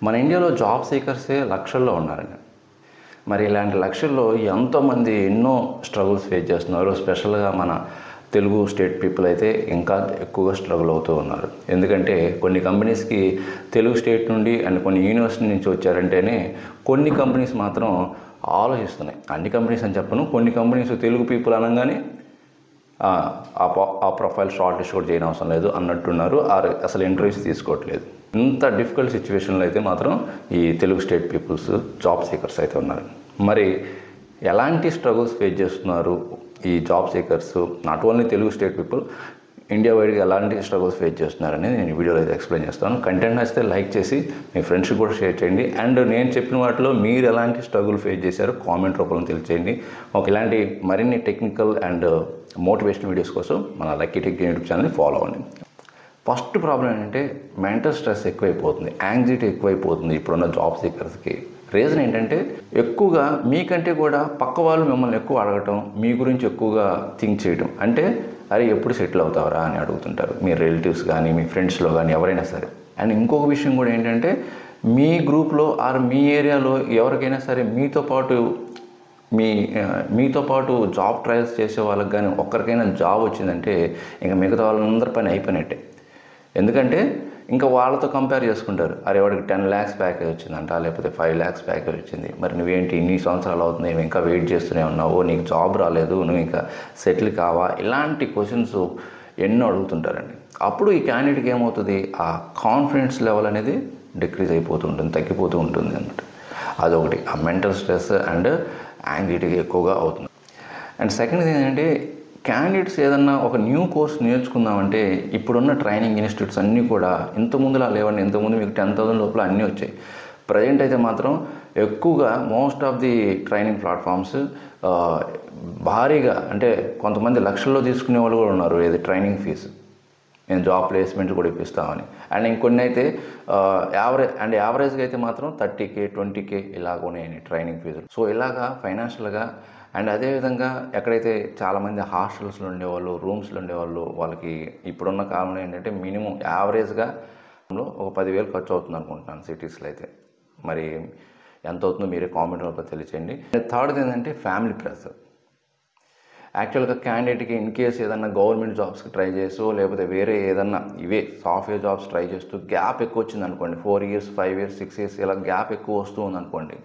మన ఇండియాలో జాబ్ సీకర్సే లక్షల్లో ఉన్నారండి. మరి ఇలాంటి లక్షల్లో ఎంతోమంది ఎన్నో స్ట్రగుల్స్ ఫేస్ చేస్తున్నారు. స్పెషల్గా మన తెలుగు స్టేట్ పీపుల్ అయితే ఇంకా ఎక్కువగా స్ట్రగుల్ అవుతూ ఉన్నారు. ఎందుకంటే కొన్ని కంపెనీస్కి తెలుగు స్టేట్ నుండి అండ్ కొన్ని యూనివర్సిటీ నుంచి వచ్చారంటేనే కొన్ని కంపెనీస్ మాత్రం ఆలోచిస్తున్నాయి. అన్ని కంపెనీస్ అని చెప్పను, కొన్ని కంపెనీస్ తెలుగు పీపుల్ అనగానే ఆ ప్రొఫైల్ షార్ట్ లిస్ట్ కూడా చేయని అవసరం లేదు అన్నట్టున్నారు. అసలు ఇంటర్వ్యూస్ తీసుకోవట్లేదు. ఇంత డిఫికల్ట్ సిచ్యువేషన్లో అయితే మాత్రం ఈ Telugu state peoples job seekers అయితే ఉన్నారు. మరి ఎలాంటి స్ట్రగుల్స్ ఫేస్ చేస్తున్నారు ఈ job seekers, not only Telugu state people, India వైడ్గా ఎలాంటి స్ట్రగుల్స్ ఫేస్ చేస్తున్నారని నేను ఈ వీడియోలో అయితే ఎక్స్ప్లెయిన్ చేస్తాను. కంటెంట్ నచ్చితే లైక్ చేసి మీ ఫ్రెండ్స్కి కూడా షేర్ చేయండి. అండ్ నేను చెప్పిన వాటిలో మీరు ఎలాంటి స్ట్రగుల్ ఫేస్ చేశారో కామెంట్ రూపంలో తెలియచేయండి. ఇలాంటి మరిన్ని టెక్నికల్ అండ్ మోటివేషనల్ వీడియోస్ కోసం మన లక్కీ టెక్ యూట్యూబ్ ఛానల్ని ఫాలో అవ్వండి. ఫస్ట్ ప్రాబ్లం ఏంటంటే మెంటల్ స్ట్రెస్ ఎక్కువైపోతుంది, యాంగ్జైటీ ఎక్కువైపోతుంది ఇప్పుడున్న జాబ్ సీకర్స్కి. రీజన్ ఏంటంటే ఎక్కువగా మీకంటే కూడా పక్క వాళ్ళు మిమ్మల్ని ఎక్కువ అడగటం, మీ గురించి ఎక్కువగా థింక్ చేయడం. అంటే అరే ఎప్పుడు సెటిల్ అవుతావరా అని అడుగుతుంటారు మీ రిలేటివ్స్ కానీ మీ ఫ్రెండ్స్లో కానీ ఎవరైనా సరే. అండ్ ఇంకొక విషయం కూడా ఏంటంటే మీ గ్రూప్లో ఆర్ మీ ఏరియాలో ఎవరికైనా సరే మీతో పాటు జాబ్ ట్రయల్స్ చేసే వాళ్ళకి కానీ ఒక్కరికైనా జాబ్ వచ్చిందంటే ఇంకా మిగతా వాళ్ళందరి పని అయిపోయినట్టే. ఎందుకంటే ఇంకా వాళ్ళతో కంపేర్ చేసుకుంటారు. అరే వాడికి 10 lakhs ప్యాకేజ్ వచ్చిందంట, లేకపోతే 5 lakhs ప్యాకేజ్ వచ్చింది, మరి నువ్వేంటి ఇన్ని సంవత్సరాలు అవుతుంది, నువ్వు ఇంకా వెయిట్ చేస్తూనే ఉన్నావు, నీకు జాబ్ రాలేదు, నువ్వు ఇంకా సెటిల్ కావా, ఇలాంటి క్వశ్చన్స్ ఎన్నో అడుగుతుంటారండి. అప్పుడు ఈ క్యాండిడేట్కి ఏమవుతుంది, ఆ కాన్ఫిడెన్స్ లెవెల్ అనేది డిక్రీజ్ అయిపోతూ ఉంటుంది, తగ్గిపోతూ ఉంటుంది అన్నమాట. అదొకటి, ఆ మెంటల్ స్ట్రెస్ అండ్ యాంగ్జైటీ ఎక్కువగా అవుతుంది. అండ్ సెకండ్ ఏంటంటే క్యాండిడేట్స్ ఏదన్నా ఒక న్యూ కోర్స్ నేర్చుకుందామంటే ఇప్పుడున్న ట్రైనింగ్ ఇన్స్టిట్యూట్స్ అన్నీ కూడా ఇంతకుముందులా లేవండి. ఇంతకుముందు మీకు 10,000 లోపల అన్నీ వచ్చాయి. ప్రజెంట్ అయితే మాత్రం ఎక్కువగా most of the training platforms భారీగా, అంటే కొంతమంది లక్షల్లో తీసుకునే వాళ్ళు కూడా ఉన్నారు. ఏది ట్రైనింగ్ ఫీజు, నేను జాబ్ ప్లేస్మెంట్ కూడా ఇప్పిస్తామని. అండ్ ఇంకొన్ని అయితే యావరేజ్గా అయితే మాత్రం 30K 20K ఇలాగ ఉన్నాయండి ట్రైనింగ్ ఫీజులు. సో ఇలాగా ఫైనాన్షియల్గా అండ్ అదేవిధంగా ఎక్కడైతే చాలామంది హాస్టల్స్లో ఉండేవాళ్ళు, రూమ్స్లో ఉండేవాళ్ళు, వాళ్ళకి ఇప్పుడున్న కాలంలో ఏంటంటే మినిమం యావరేజ్గా ఒక 10,000 ఖర్చు అవుతుంది అనుకుంటున్నాను సిటీస్లో అయితే. మరి ఎంత అవుతుందో మీరే కామెంట్ రూపంలో తెలియచేయండి. థర్డ్ ఏంటంటే ఫ్యామిలీ ప్రెషర్. యాక్చువల్గా క్యాండిడేట్కి ఇన్ కేసు ఏదన్నా గవర్నమెంట్ జాబ్స్కి ట్రై చేస్తూ లేకపోతే వేరే ఏదన్నా ఇవే సాఫ్ట్వేర్ జాబ్స్ ట్రై చేస్తూ గ్యాప్ ఎక్కువ వచ్చింది అనుకోండి, 4 years 5 years 6 years ఇలా గ్యాప్ ఎక్కువ వస్తూ ఉందనుకోండి,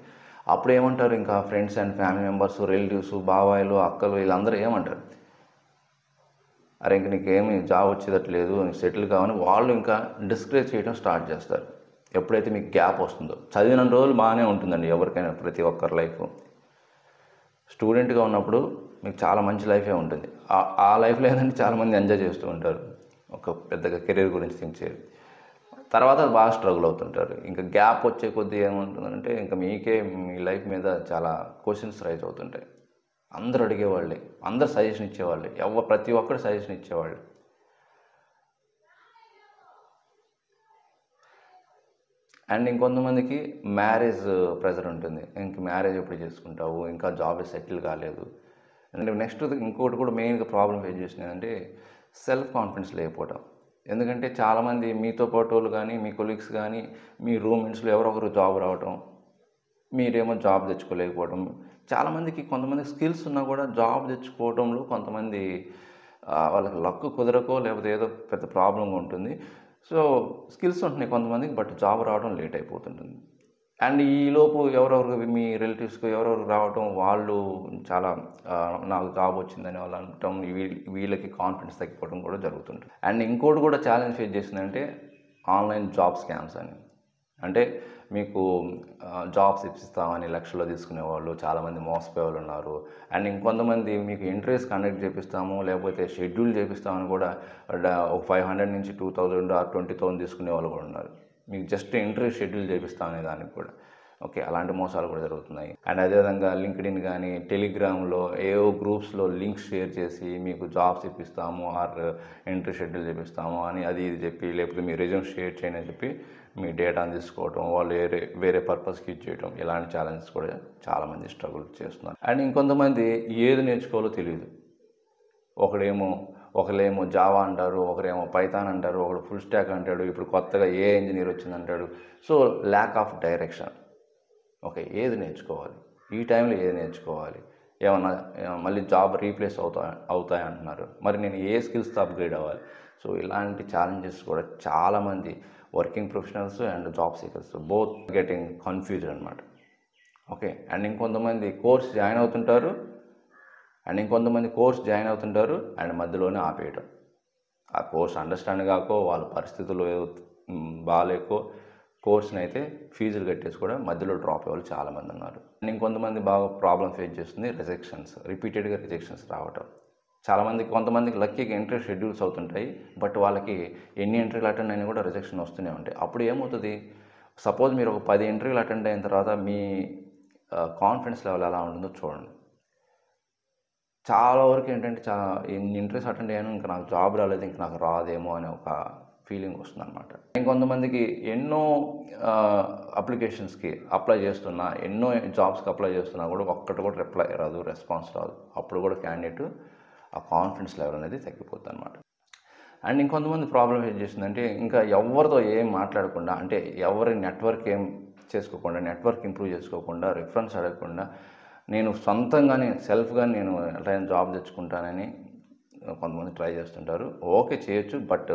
అప్పుడు ఏమంటారు ఇంకా friends and family members, relatives, బాబాయిలు, అక్కలు వీళ్ళందరూ ఏమంటారు, అరే ఇంక నీకేమి జాబ్ వచ్చేటట్లేదు, సెటిల్ కావని వాళ్ళు ఇంకా డిస్కరేజ్ చేయడం స్టార్ట్ చేస్తారు. ఎప్పుడైతే మీకు గ్యాప్ వస్తుందో, చదివిన రోజులు బాగానే ఉంటుందండి ఎవరికైనా, ప్రతి ఒక్కరి లైఫ్. స్టూడెంట్గా ఉన్నప్పుడు మీకు చాలా మంచి లైఫే ఉంటుంది. ఆ లైఫ్లో ఏంటంటే చాలామంది ఎంజాయ్ చేస్తూ ఉంటారు, ఒక పెద్దగా కెరీర్ గురించి థింక్ చేయరు. తర్వాత బాగా స్ట్రగుల్ అవుతుంటారు. ఇంకా గ్యాప్ వచ్చే కొద్దీ ఏముంటుందంటే ఇంకా మీకే మీ లైఫ్ మీద చాలా క్వశ్చన్స్ రైజ్ అవుతుంటాయి. అందరూ అడిగేవాళ్ళే, అందరు సజెషన్ ఇచ్చేవాళ్ళే, ప్రతి ఒక్కరు సజెషన్ ఇచ్చేవాళ్ళు. అండ్ ఇంకొంతమందికి మ్యారేజ్ ప్రెజర్ ఉంటుంది. ఇంక మ్యారేజ్ ఎప్పుడు చేసుకుంటావు, ఇంకా జాబ్ సెటిల్ కాలేదు. అండ్ నెక్స్ట్ ఇంకోటి కూడా మెయిన్గా ప్రాబ్లం ఫేస్ చేసింది ఏంటంటే సెల్ఫ్ కాన్ఫిడెన్స్ లేకపోవడం. ఎందుకంటే చాలామంది మీతో పాటు వాళ్ళు కానీ మీ కొలీగ్స్ కానీ మీ రూమ్మేట్స్లో ఎవరో ఒకరు జాబ్ రావటం, మీరేమో జాబ్ తెచ్చుకోలేకపోవడం. చాలామందికి కొంతమంది స్కిల్స్ ఉన్నా కూడా జాబ్ తెచ్చుకోవడంలో కొంతమంది వాళ్ళకి లక్ కుదరకో లేకపోతే ఏదో పెద్ద ప్రాబ్లంగా ఉంటుంది. సో స్కిల్స్ ఉంటున్నాయి కొంతమందికి, బట్ జాబ్ రావడం లేట్ అయిపోతుంటుంది. అండ్ ఈలోపు ఎవరెవరు మీ రిలేటివ్స్కి ఎవరెవరు రావటం, వాళ్ళు చాలా నాకు జాబ్ వచ్చిందని వాళ్ళు అనటం, వీళ్ళకి కాన్ఫిడెన్స్ తగ్గిపోవడం కూడా జరుగుతుంటుంది. అండ్ ఇంకోటి కూడా ఛాలెంజ్ ఫేస్ చేసిందంటే ఆన్లైన్ జాబ్ స్కామ్స్ అని. అంటే మీకు జాబ్స్ ఇప్పిస్తామని లక్షల్లో తీసుకునే వాళ్ళు చాలామంది మోసపోయే వాళ్ళు ఉన్నారు. అండ్ ఇంకొంతమంది మీకు ఇంటర్వ్యూస్ కండక్ట్ చేపిస్తాము లేకపోతే షెడ్యూల్ చేపిస్తామని కూడా ఒక 500 నుంచి 2,000 ఆర్ 20,000 తీసుకునే వాళ్ళు కూడా ఉన్నారు. మీకు జస్ట్ ఇంటర్వ్యూ షెడ్యూల్ చేపిస్తామనే దానికి కూడా. అలాంటి మోసాలు కూడా జరుగుతున్నాయి. అండ్ అదేవిధంగా లింక్డ్ఇన్ కానీ టెలిగ్రామ్లో ఏవో గ్రూప్స్లో లింక్స్ షేర్ చేసి మీకు జాబ్స్ ఇప్పిస్తాము ఆర్ ఇంటర్వ్యూ షెడ్యూల్ చేపిస్తాము అని అది ఇది చెప్పి, లేకపోతే మీ రెజ్యూమ్ షేర్ చేయని చెప్పి మీ డేటాను తీసుకోవడం, వాళ్ళు వేరే పర్పస్కి యూజ్ చేయడం, ఇలాంటి ఛాలెంజెస్ కూడా చాలామంది స్ట్రగుల్ చేస్తున్నారు. అండ్ ఇంకొంతమంది ఏది నేర్చుకోవాలో తెలియదు. ఒకడేమో ఒకరేమో జావా అంటారు, ఒకరేమో పైథాన్ అంటారు, ఒకడు ఫుల్ స్టాక్ అంటాడు, ఇప్పుడు కొత్తగా ఏ ఇంజనీర్ వచ్చిందంటాడు. So lack of direction. Okay, ఏది నేర్చుకోవాలి, ఈ టైంలో ఏది నేర్చుకోవాలి, ఏమన్నా మళ్ళీ జాబ్ రీప్లేస్ అవుతాయి అంటున్నారు, మరి నేను ఏ స్కిల్స్తో అప్గ్రేడ్ అవ్వాలి. సో ఇలాంటి ఛాలెంజెస్ కూడా చాలామంది working professionals and job seekers both getting confused అనమాట. ఓకే, అండ్ ఇంకొంతమంది కోర్స్ జాయిన్ అవుతుంటారు అండ్ మధ్యలోనే ఆపేయటం. ఆ కోర్స్ అండర్స్టాండ్ కాకో, వాళ్ళ పరిస్థితులు బాగాలేకో కోర్స్ని అయితే ఫీజులు కట్టేసి కూడా మధ్యలో డ్రాప్ అయ్యే వాళ్ళు చాలామంది ఉన్నారు. అండ్ ఇంకొంతమంది బాగా ప్రాబ్లం ఫేస్ చేస్తుంది రిపీటెడ్గా రిజెక్షన్స్ రావటం. కొంతమందికి లక్కీగా ఇంటర్వ్యూ షెడ్యూల్స్ అవుతుంటాయి, బట్ వాళ్ళకి ఎన్ని ఇంటర్వ్యూలు అటెండ్ అయినా కూడా రిజెక్షన్ వస్తూనే ఉంటాయి. అప్పుడు ఏమవుతుంది, సపోజ్ మీరు ఒక 10 ఇంటర్వ్యూలు అటెండ్ అయిన తర్వాత మీ కాన్ఫిడెన్స్ లెవెల్ ఎలా ఉంటుందో చూడండి. చాలా వరకు ఏంటంటే ఇన్ని ఇంటర్వ్యూస్ అటెండ్ అయ్యాను, ఇంకా నాకు జాబ్ రాలేదు, ఇంకా నాకు రాదేమో అనే ఒక ఫీలింగ్ వస్తుంది అనమాట. ఇంకొంతమందికి ఎన్నో అప్లికేషన్స్కి అప్లై చేస్తున్నా, ఎన్నో జాబ్స్కి అప్లై చేస్తున్నా కూడా ఒక్కటి కూడా రిప్లై రాదు, రెస్పాన్స్ రాదు. అప్పుడు కూడా క్యాండిడేట్ ఆ కాన్ఫిడెన్స్ లెవెల్ అనేది తగ్గిపోతుంది అనమాట. అండ్ ఇంకొంతమంది ప్రాబ్లం ఏం చేసిందంటే, ఇంకా ఎవరితో ఏం మాట్లాడకుండా, అంటే ఎవరి నెట్వర్క్ ఏం చేసుకోకుండా, నెట్వర్క్ ఇంప్రూవ్ చేసుకోకుండా, రిఫరెన్స్ అడగకుండా, నేను సొంతంగానే సెల్ఫ్గా నేను ఎలాగైనా జాబ్ తెచ్చుకుంటానని కొంతమంది ట్రై చేస్తుంటారు. ఓకే, చేయొచ్చు, బట్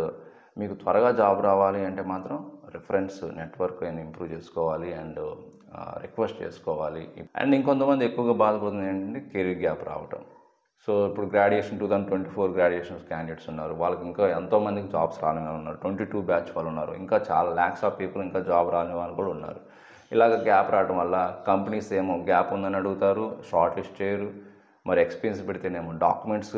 మీకు త్వరగా జాబ్ రావాలి అంటే మాత్రం రిఫరెన్స్ నెట్వర్క్ ఇంప్రూవ్ చేసుకోవాలి అండ్ రిక్వెస్ట్ చేసుకోవాలి. అండ్ ఇంకొంతమంది ఎక్కువగా బాధపడుతుంది ఏంటంటే కెరీర్ గ్యాప్ రావటం. సో ఇప్పుడు 2024 గ్రాడ్యుయేషన్స్ క్యాండిడేట్స్ ఉన్నారు, వాళ్ళకి ఇంకా ఎంతోమందికి జాబ్స్ రాని వాళ్ళు ఉన్నారు. 22 బ్యాచ్ వాళ్ళు ఉన్నారు, ఇంకా చాలా ల్యాక్స్ ఆఫ్ పీపుల్ ఇంకా జాబ్ రాని వాళ్ళు కూడా ఉన్నారు. ఇలాగ గ్యాప్ రావడం వల్ల కంపెనీస్ ఏమో గ్యాప్ ఉందని అడుగుతారు, షార్ట్ లిస్ట్ చేయరు. మరి ఎక్స్పీరియన్స్ పెడితేనేమో డాక్యుమెంట్స్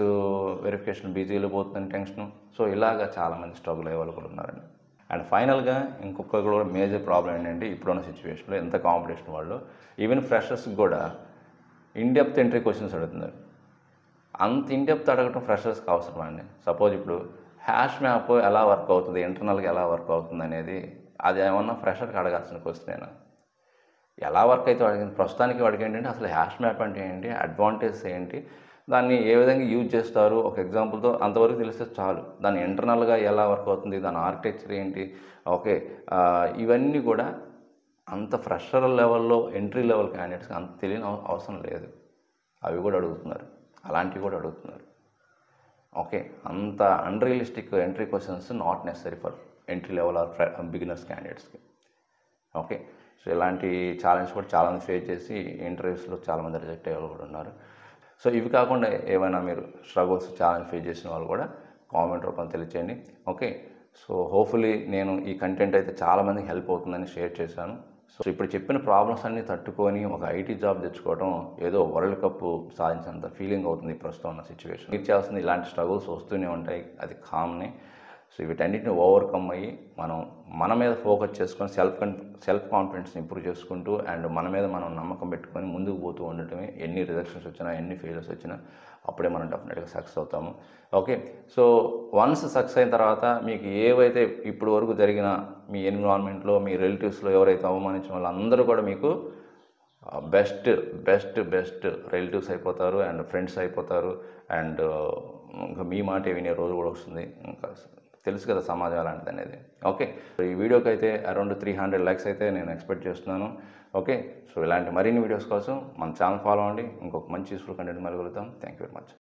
వెరిఫికేషన్ బిజీలో పోతుందని టెన్షను. సో ఇలాగ చాలామంది స్ట్రగుల్ అయ్యే వాళ్ళు కూడా ఉన్నారండి. అండ్ ఫైనల్గా ఇంకొక కూడా మేజర్ ప్రాబ్లం ఏంటంటే, ఇప్పుడున్న సిచ్యువేషన్లో ఎంత కాంపిటీషన్ వాళ్ళు, ఈవెన్ ఫ్రెషర్స్కి కూడా ఇన్డెప్త్ ఎంట్రీ క్వశ్చన్స్ అడుగుతున్నారు. అంత ఇన్డెప్త్ అడగటం ఫ్రెషర్స్కి అవసరం అండి. సపోజ్ ఇప్పుడు హ్యాష్ మ్యాప్ ఎలా వర్క్ అవుతుంది, ఇంటర్నల్గా ఎలా వర్క్ అవుతుంది అనేది, అది ఏమన్నా ఫ్రెషర్కి అడగాల్సిన క్వశ్చన్. ఎలా వర్క్ అయితే అడిగింది, ప్రస్తుతానికి వాడికి ఏంటంటే అసలు హ్యాష్ మ్యాప్ అంటే ఏంటి, అడ్వాంటేజ్ ఏంటి, దాన్ని ఏ విధంగా యూజ్ చేస్తారు, ఒక ఎగ్జాంపుల్తో అంతవరకు తెలిస్తే చాలు. దాని ఇంటర్నల్గా ఎలా వర్క్ అవుతుంది, దాని ఆర్కిటెక్చర్ ఏంటి, ఓకే, ఇవన్నీ కూడా అంత ఫ్రెషర్ లెవెల్లో ఎంట్రీ లెవెల్ క్యాండిడేట్స్కి అంత తెలియని అవసరం లేదు. అవి కూడా అడుగుతున్నారు, అలాంటివి కూడా అడుగుతున్నారు. ఓకే, అంత unrealistic entry questions not necessary for entry level or beginners క్యాండిడేట్స్కి. ఓకే, సో ఇలాంటి ఛాలెంజ్ కూడా చాలామంది ఫేస్ చేసి ఇంటర్వ్యూస్లో చాలామంది రిజెక్ట్ అయ్యే వాళ్ళు కూడా ఉన్నారు. సో ఇవి కాకుండా ఏమైనా మీరు స్ట్రగుల్స్ ఛాలెంజ్ ఫేస్ చేసిన వాళ్ళు కూడా కామెంట్ రూపంలో తెలియచేయండి. ఓకే, సో హోప్ఫుల్లీ నేను ఈ కంటెంట్ అయితే చాలామందికి హెల్ప్ అవుతుందని షేర్ చేశాను. సో ఇప్పుడు చెప్పిన ప్రాబ్లమ్స్ అన్నీ తట్టుకొని ఒక ఐటీ జాబ్ తెచ్చుకోవడం ఏదో వరల్డ్ కప్ సాధించినంత ఫీలింగ్ అవుతుంది ప్రస్తుతం ఉన్న సిచ్యువేషన్. మీరు చేయాల్సింది, ఇలాంటి స్ట్రగుల్స్ వస్తూనే ఉంటాయి, అది కామనే. సో వీటన్నిటిని ఓవర్కమ్ అయ్యి మనం మన మీద ఫోకస్ చేసుకొని సెల్ఫ్ కాన్ఫిడెన్స్ని ఇంప్రూవ్ చేసుకుంటూ అండ్ మన మీద మనం నమ్మకం పెట్టుకొని ముందుకు పోతూ ఉండటమే. ఎన్ని రిజెక్షన్స్ వచ్చినా, ఎన్ని ఫెయిల్యూర్స్ వచ్చినా అప్పుడే మనం డెఫినెట్గా సక్సెస్ అవుతాము. ఓకే, సో వన్స్ సక్సెస్ అయిన తర్వాత మీకు ఏవైతే ఇప్పుడు వరకు జరిగిన మీ ఎన్విరాన్మెంట్లో, మీ రిలేటివ్స్లో ఎవరైతే అవమానించిన వాళ్ళందరూ కూడా మీకు బెస్ట్ రిలేటివ్స్ అయిపోతారు అండ్ ఫ్రెండ్స్ అయిపోతారు. అండ్ ఇంకా మీ మాట వినే రోజు కూడా వస్తుంది. ఇంకా తెలుసు కదా సమాజం అలాంటిది అనేది. ఓకే, ఈ వీడియోకి అయితే అరౌండ్ 300 లైక్స్ అయితే నేను ఎక్స్పెక్ట్ చేస్తున్నాను. ఓకే, సో ఇలాంటి మరిన్ని వీడియోస్ కోసం మన ఛానల్ ఫాలో అవ్వండి. ఇంకొక మంచి యూస్ఫుల్ కంటెంట్ మళ్ళీ కలుగుతాం. Thank you very much.